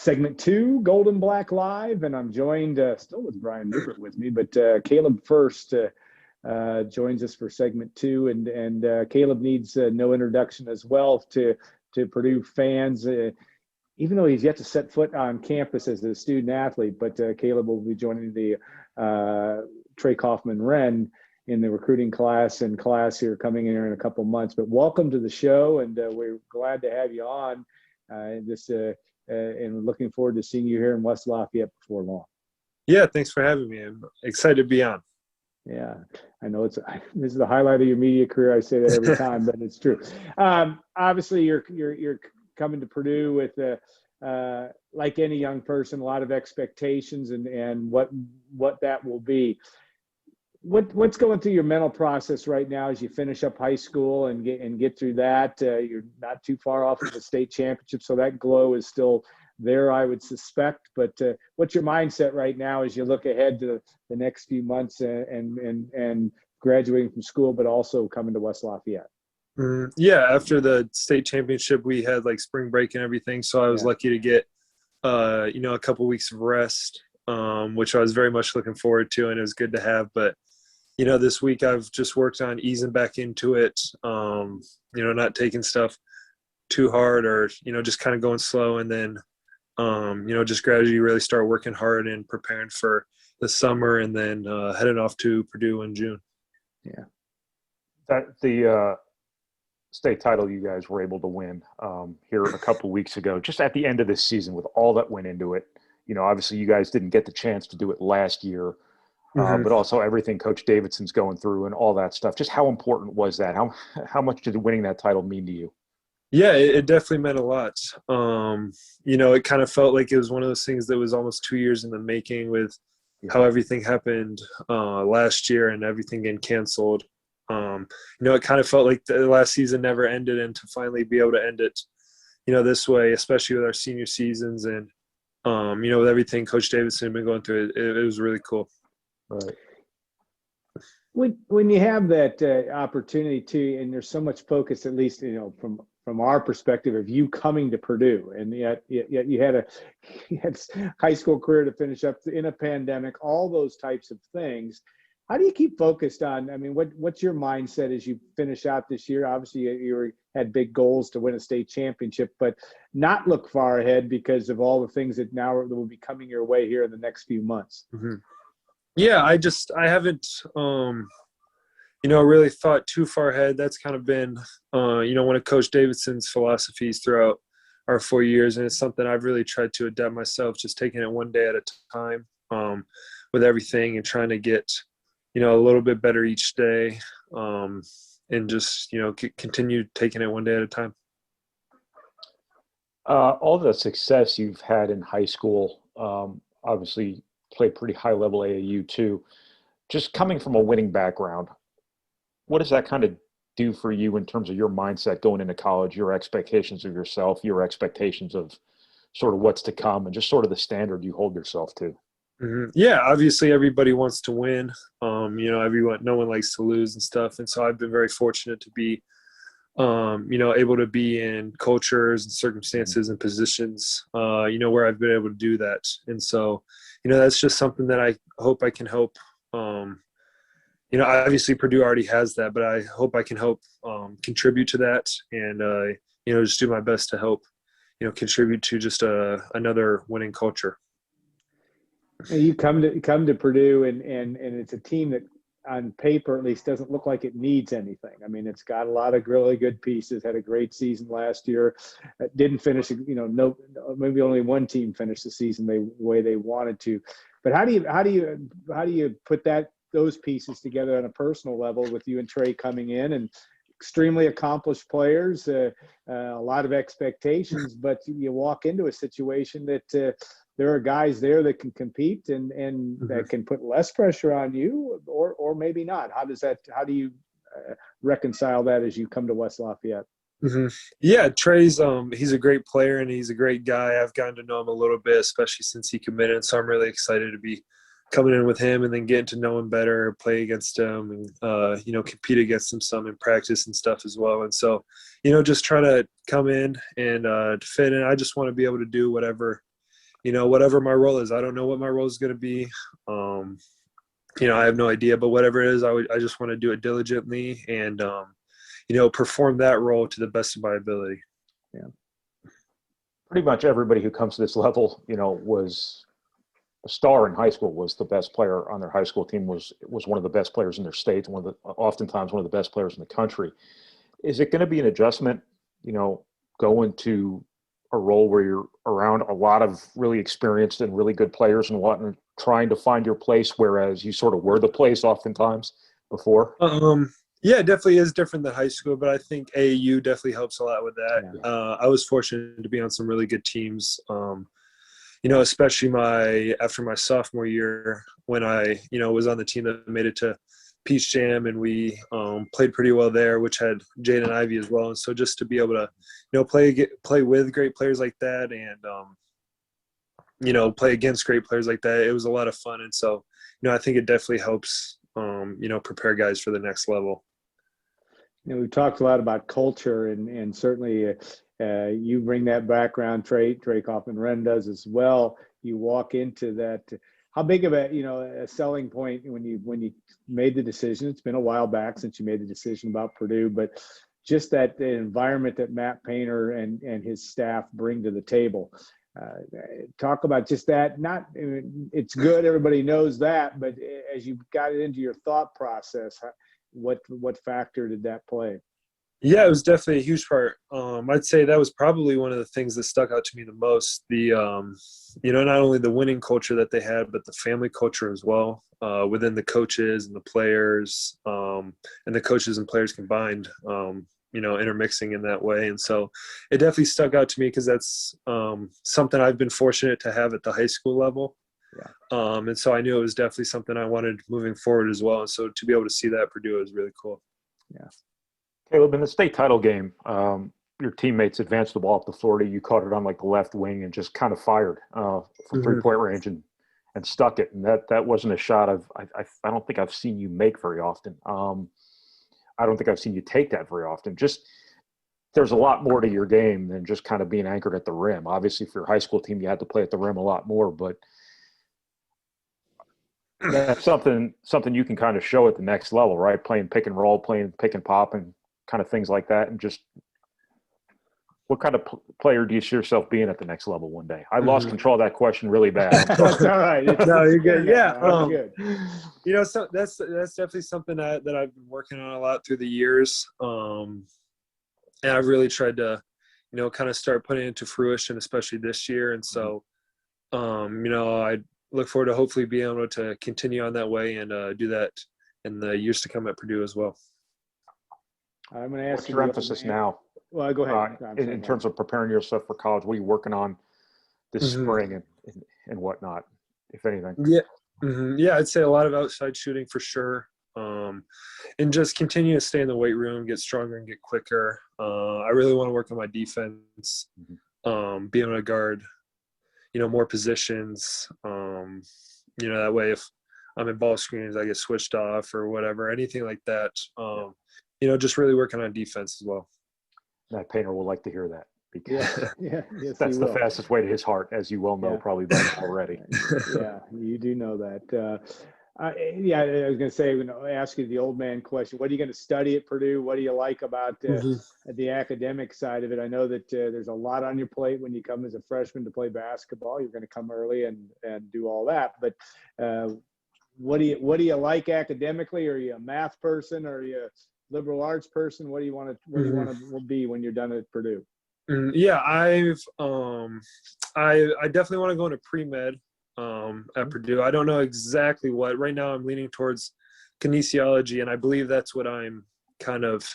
Segment 2, Gold and Black Live, and I'm joined still with Brian Newbert with me, but Caleb Furst joins us for segment 2, and Caleb needs no introduction as well to Purdue fans, even though he's yet to set foot on campus as a student athlete. But Caleb will be joining the Trey Kaufman-Wren in the recruiting class here coming in here in a couple months. But welcome to the show, and we're glad to have you on and looking forward to seeing you here in West Lafayette before long. Yeah, thanks for having me. I'm excited to be on. Yeah, I know this is the highlight of your media career. I say that every time, but it's true. Obviously, you're coming to Purdue with like any young person, a lot of expectations and what that will be. What's going through your mental process right now as you finish up high school and get through that? You're not too far off of the state championship, so that glow is still there, I would suspect. But what's your mindset right now as you look ahead to the next few months and graduating from school, but also coming to West Lafayette? Yeah, after the state championship, we had like spring break and everything, so I was lucky to get a couple weeks of rest, which I was very much looking forward to, and it was good to have. But this week I've just worked on easing back into it, not taking stuff too hard or, just kind of going slow. And then, just gradually really start working hard and preparing for the summer and then heading off to Purdue in June. Yeah. The state title you guys were able to win here a couple of weeks ago, just at the end of this season with all that went into it. Obviously you guys didn't get the chance to do it last year. But also everything Coach Davidson's going through and all that stuff. Just how important was that? How much did winning that title mean to you? Yeah, it definitely meant a lot. It kind of felt like it was one of those things that was almost 2 years in the making with how everything happened last year and everything getting canceled. It kind of felt like the last season never ended, and to finally be able to end it, this way, especially with our senior seasons and, with everything Coach Davidson had been going through, it was really cool. Right. When you have that opportunity too, and there's so much focus, at least from our perspective, of you coming to Purdue, and yet you had high school career to finish up in a pandemic, all those types of things. How do you keep focused on? I mean, what's your mindset as you finish out this year? Obviously, you had big goals to win a state championship, but not look far ahead because of all the things that now will be coming your way here in the next few months. Mm-hmm. Yeah, I haven't, really thought too far ahead. That's kind of been, one of Coach Davidson's philosophies throughout our 4 years, and it's something I've really tried to adapt myself, just taking it one day at a time with everything and trying to get, a little bit better each day and just, continue taking it one day at a time. All the success you've had in high school, obviously – played pretty high level AAU too. Just coming from a winning background, what does that kind of do for you in terms of your mindset going into college, your expectations of yourself, your expectations of sort of what's to come, and just sort of the standard you hold yourself to? Mm-hmm. Yeah, obviously everybody wants to win. No one likes to lose and stuff. And so I've been very fortunate to be, able to be in cultures and circumstances and positions, where I've been able to do that. And so, that's just something that I hope I can help. Obviously Purdue already has that, but I hope I can help contribute to that and, just do my best to help, contribute to just another winning culture. You come to Purdue and it's a team that on paper at least doesn't look like it needs anything. I mean, it's got a lot of really good pieces, had a great season last year, didn't finish, maybe only one team finished the season the way they wanted to. But how do you put those pieces together on a personal level with you and Trey coming in and extremely accomplished players, a lot of expectations, but you walk into a situation that there are guys there that can compete and that can put less pressure on you or maybe not. How do you reconcile that as you come to West Lafayette? Mm-hmm. Yeah, Trey's he's a great player and he's a great guy. I've gotten to know him a little bit, especially since he committed. So I'm really excited to be coming in with him and then getting to know him better, play against him, and compete against him some in practice and stuff as well. And so, just try to come in and to fit in. I just want to be able to do whatever whatever my role is. I don't know what my role is going to be. I have no idea, but whatever it is, I just want to do it diligently and, perform that role to the best of my ability. Yeah. Pretty much everybody who comes to this level, was a star in high school, was the best player on their high school team, was one of the best players in their state, oftentimes one of the best players in the country. Is it going to be an adjustment, going to a role where you're around a lot of really experienced and really good players and whatnot, trying to find your place, whereas you sort of were the place oftentimes before? Yeah, it definitely is different than high school, but I think AAU definitely helps a lot with that. Yeah. I was fortunate to be on some really good teams, especially after my sophomore year when I, was on the team that made it to Peach Jam, and we played pretty well there, which had Jaden Ivey as well. And so just to be able to, play with great players like that and, play against great players like that, it was a lot of fun. And so, I think it definitely helps, prepare guys for the next level. We've talked a lot about culture, and certainly you bring that background trait. Drake Hoffman-Wren does as well. You walk into that. How big of a selling point when you made the decision? It's been a while back since you made the decision about Purdue, but just that the environment that Matt Painter and his staff bring to the table. Talk about just that. It's good, everybody knows that, but as you got it into your thought process, what factor did that play? Yeah, it was definitely a huge part. I'd say that was probably one of the things that stuck out to me the most. The not only the winning culture that they had, but the family culture as well, within the coaches and the players, and the coaches and players combined, intermixing in that way. And so it definitely stuck out to me because that's something I've been fortunate to have at the high school level. Yeah. And so I knew it was definitely something I wanted moving forward as well. And so to be able to see that at Purdue is really cool. Yeah. Caleb, in the state title game, your teammates advanced the ball up to Florida. You caught it on like the left wing and just kind of fired from 3-point range and stuck it. And that wasn't a shot I don't think I've seen you make very often. I don't think I've seen you take that very often. Just there's a lot more to your game than just kind of being anchored at the rim. Obviously, for your high school team, you had to play at the rim a lot more, but that's something you can kind of show at the next level, right? Playing pick and roll, playing pick and pop, and kind of things like that. And just what kind of player do you see yourself being at the next level one day? I lost control of that question really bad. That's all right. No, you're good. Yeah. Good. So that's definitely something that I've been working on a lot through the years. And I've really tried to, kind of start putting it into fruition, especially this year. And so, I look forward to hopefully being able to continue on that way and do that in the years to come at Purdue as well. I'm going to ask What's your emphasis now? Well, go ahead. In terms of preparing yourself for college, what are you working on this spring and whatnot, if anything? Yeah. Yeah, I'd say a lot of outside shooting for sure. And just continue to stay in the weight room, get stronger and get quicker. I really want to work on my defense, be able to guard, more positions. That way if I'm in ball screens, I get switched off or whatever, anything like that. Just really working on defense as well. Matt Painter will like to hear that because yes, that's the fastest way to his heart, as you well know, probably by now already. Yeah, you do know that. I was going to say, ask you the old man question. What are you going to study at Purdue? What do you like about the academic side of it? I know that there's a lot on your plate when you come as a freshman to play basketball. You're going to come early and do all that. But what do you like academically? Are you a math person? Are you a liberal arts person? What do you want to be when you're done at Purdue? Yeah, I definitely want to go into pre-med at Purdue. I don't know exactly what. Right now I'm leaning towards kinesiology, and I believe that's what I'm kind of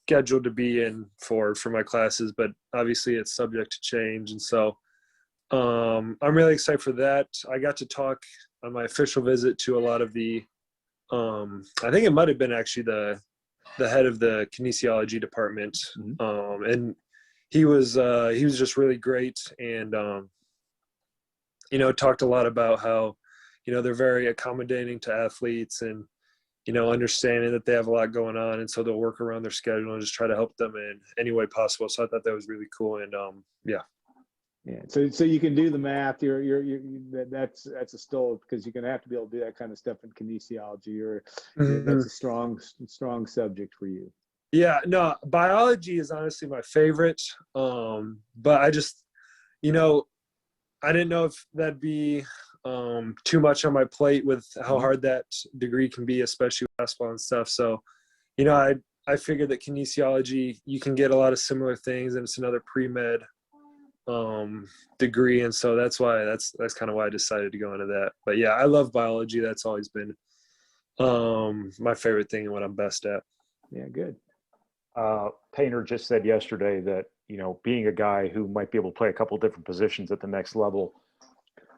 scheduled to be in for my classes, but obviously it's subject to change. And so I'm really excited for that. I got to talk on my official visit to a lot of the I think it might have been actually the head of the kinesiology department. And he was just really great, and talked a lot about how they're very accommodating to athletes, and understanding that they have a lot going on, and so they'll work around their schedule and just try to help them in any way possible. So I thought that was really cool, and yeah. Yeah, so you can do the math. That's a still, because you're going to have to be able to do that kind of stuff in kinesiology, or that's a strong subject for you. Yeah, no, biology is honestly my favorite. But I just, I didn't know if that'd be too much on my plate with how hard that degree can be, especially with basketball and stuff. So, I figured that kinesiology, you can get a lot of similar things, and it's another pre-med degree, and so that's kind of why I decided to go into that. But yeah, I love biology. That's always been my favorite thing and what I'm best at. Yeah, good. Painter just said yesterday that, being a guy who might be able to play a couple different positions at the next level,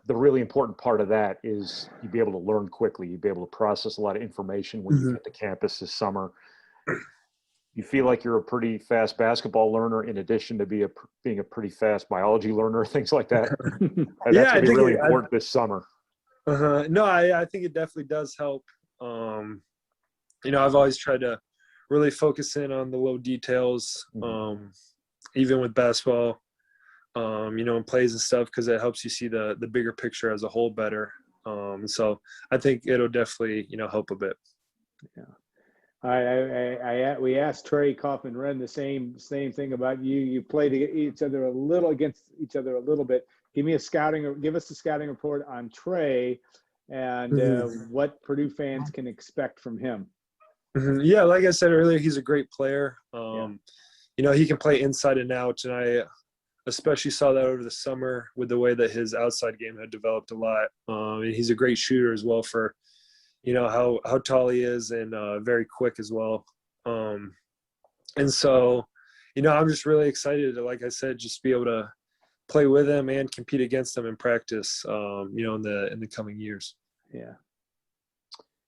the really important part of that is you be able to learn quickly. You be able to process a lot of information when you get to campus this summer. You feel like you're a pretty fast basketball learner in addition to being a pretty fast biology learner, things like that. And that's going to be really important this summer. No, I think it definitely does help. I've always tried to really focus in on the little details, even with basketball, and plays and stuff, because it helps you see the bigger picture as a whole better. So I think it'll definitely, help a bit. Yeah. We asked Trey Kaufman-Renn the same thing about you. You played against each other a little bit. Give us a scouting report on Trey and what Purdue fans can expect from him. Yeah, like I said earlier, he's a great player. He can play inside and out, and I especially saw that over the summer with the way that his outside game had developed a lot. And he's a great shooter as well for, how tall he is, and very quick as well. And so, I'm just really excited to, like I said, just be able to play with him and compete against him in practice, in the coming years. Yeah.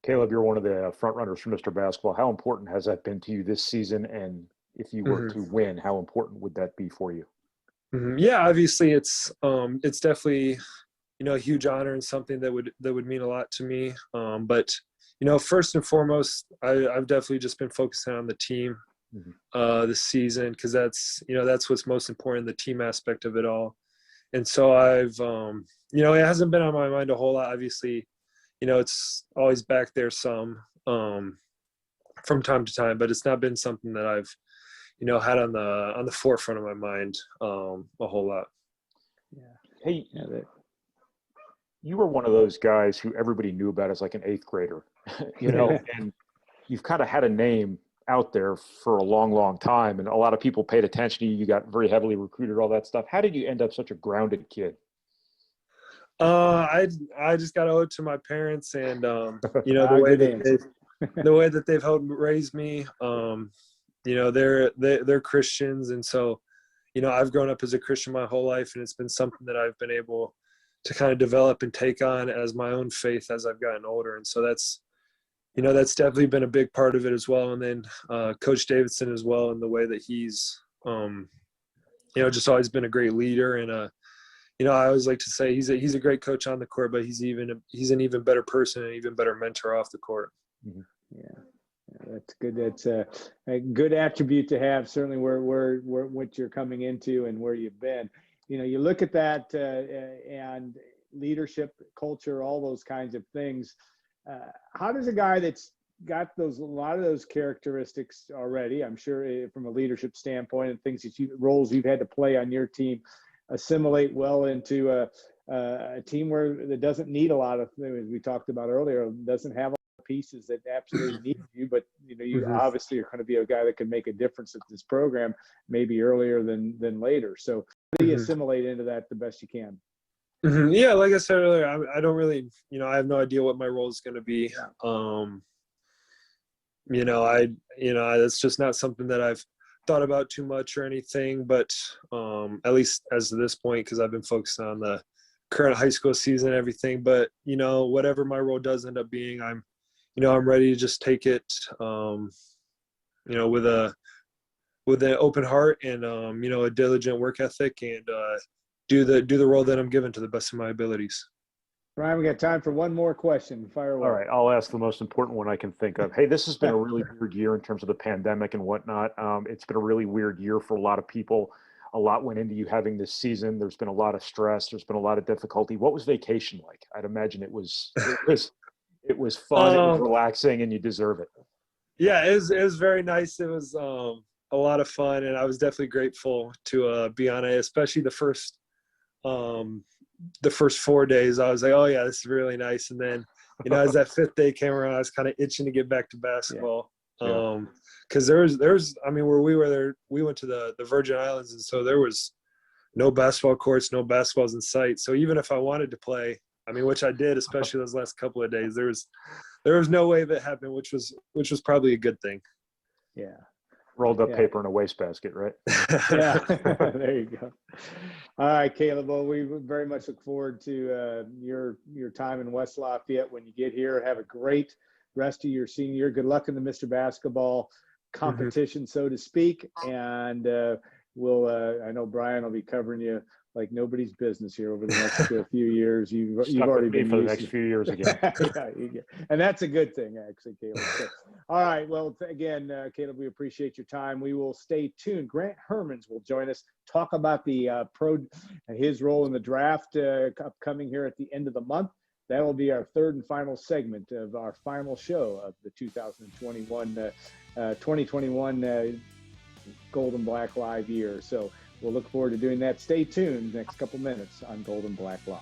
Caleb, you're one of the front runners for Mr. Basketball. How important has that been to you this season? And if you were to win, how important would that be for you? Yeah, obviously it's definitely, a huge honor and something that would mean a lot to me. But, first and foremost, I've definitely just been focusing on the team this season, because that's what's most important, the team aspect of it all. And so I've, it hasn't been on my mind a whole lot. Obviously, it's always back there some from time to time, but it's not been something that I've, had on the forefront of my mind a whole lot. Yeah. Hey, you were one of those guys who everybody knew about as like an eighth grader, and you've kind of had a name out there for a long, long time, and a lot of people paid attention to you. You got very heavily recruited, all that stuff. How did you end up such a grounded kid? I just got to owe it to my parents, and the way that they've helped raise me. They're Christians, and so I've grown up as a Christian my whole life, and it's been something that I've been able to kind of develop and take on as my own faith as I've gotten older. And so that's definitely been a big part of it as well. And then Coach Davidson as well, in the way that he's just always been a great leader, and I always like to say he's a great coach on the court, but he's an even better person and even better mentor off the court. Yeah, that's good. That's a good attribute to have. Certainly, where what you're coming into and where you've been. You look at that and leadership, culture, all those kinds of things. How does a guy that's got a lot of those characteristics already, I'm sure, from a leadership standpoint, and things roles you've had to play on your team, assimilate well into a team that doesn't need a lot of, as we talked about earlier, doesn't have a lot of pieces that absolutely need you, but you obviously are going to be a guy that can make a difference at this program, maybe earlier than later. So how do you assimilate into that the best you can? Yeah, like I said earlier, I don't really, I have no idea what my role is going to be. That's just not something that I've thought about too much or anything, but at least as of this point, because I've been focusing on the current high school season and everything. But whatever my role does end up being, I'm ready to just take it with an open heart and a diligent work ethic, and do the role that I'm given to the best of my abilities. Ryan, we got time for one more question. Fire away. All right, I'll ask the most important one I can think of. Hey, this has been a really weird year in terms of the pandemic and whatnot. It's been a really weird year for a lot of people. a lot went into you having this season. There's been a lot of stress. There's been a lot of difficulty. What was vacation like? I'd imagine it was fun. It was relaxing, and you deserve it. Yeah, it was very nice. It was a lot of fun, and I was definitely grateful to be on it, especially the first 4 days. I was like, oh yeah, this is really nice. And then, as that 5th day came around, I was kind of itching to get back to basketball. Yeah. Because there's I mean, where we were there, we went to the Virgin Islands, and so there was no basketball courts, no basketballs in sight. So even if I wanted to play, I mean, which I did, especially those last couple of days, there was no way of it happening, which was probably a good thing. Yeah. Rolled up paper in a wastebasket, right? Yeah, there you go. All right, Caleb. Well, we very much look forward to your time in West Lafayette when you get here. Have a great rest of your senior year. Good luck in the Mr. Basketball competition, so to speak. And I know Brian will be covering you like nobody's business here over the next few years. You've already been for the next few years again. And that's a good thing, actually, Caleb. So, all right. Well, again, Caleb, we appreciate your time. We will stay tuned. Grant Hermans will join us, talk about his role in the draft upcoming here at the end of the month. That will be our third and final segment of our final show of the 2021 Golden Black Live year. So we'll look forward to doing that. Stay tuned next couple minutes on Golden Black Live.